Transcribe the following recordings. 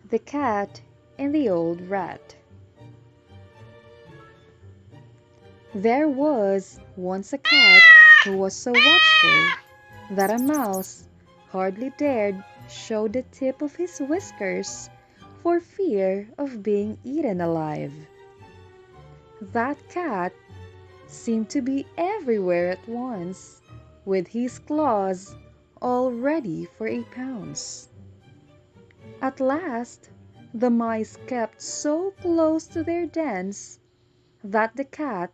The Cat and the Old Rat. There was once a cat who was so watchful that a mouse hardly dared show the tip of his whiskers for fear of being eaten alive. That cat seemed to be everywhere at once, with his claws all ready for a pounce. At last, the mice kept so close to their dens that the cat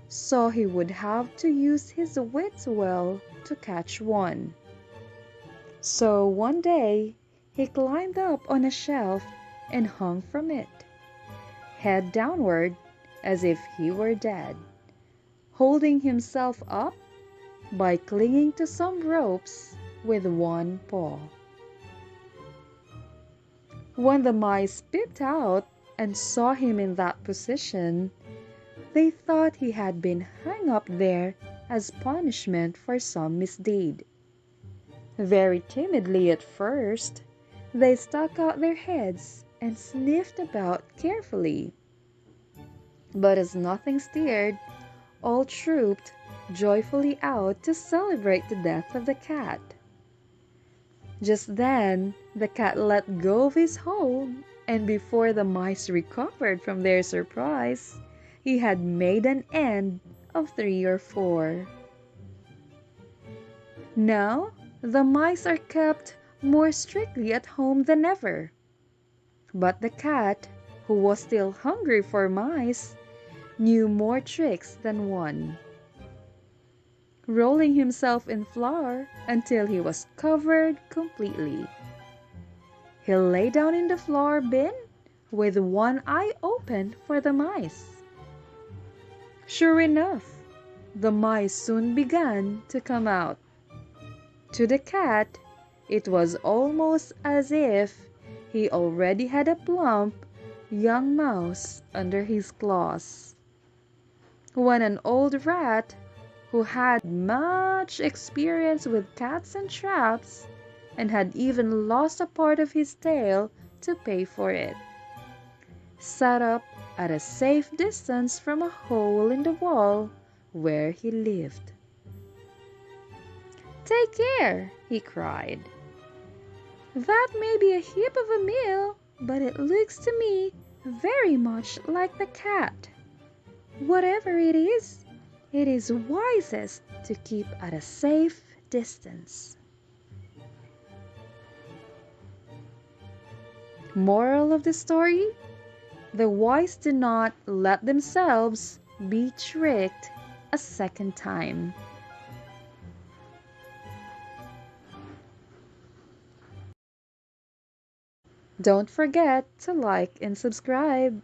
saw he would have to use his wits well to catch one. So one day he climbed up on a shelf and hung from it, head downward as if he were dead, holding himself up by clinging to some ropes with one paw. When the mice peeped out and saw him in that position, they thought he had been hung up there as punishment for some misdeed. Very timidly at first, they stuck out their heads and sniffed about carefully. But as nothing stirred, all trooped joyfully out to celebrate the death of the cat. Just then, the cat let go of his hold, and before the mice recovered from their surprise, he had made an end of 3 or 4. Now, the mice are kept more strictly at home than ever. But the cat, who was still hungry for mice, knew more tricks than one. Rolling himself in flour until he was covered completely, he lay down in the flour bin with one eye open for the mice. Sure enough, the mice soon began to come out. To the cat, it was almost as if he already had a plump young mouse under his claws. When an old rat, who had much experience with cats and traps, and had even lost a part of his tail to pay for it, sat up at a safe distance from a hole in the wall where he lived. "Take care!" he cried. "That may be a heap of a meal, but it looks to me very much like the cat. Whatever it is wisest to keep at a safe distance." Moral of the story: the wise do not let themselves be tricked a second time. Don't forget to like and subscribe.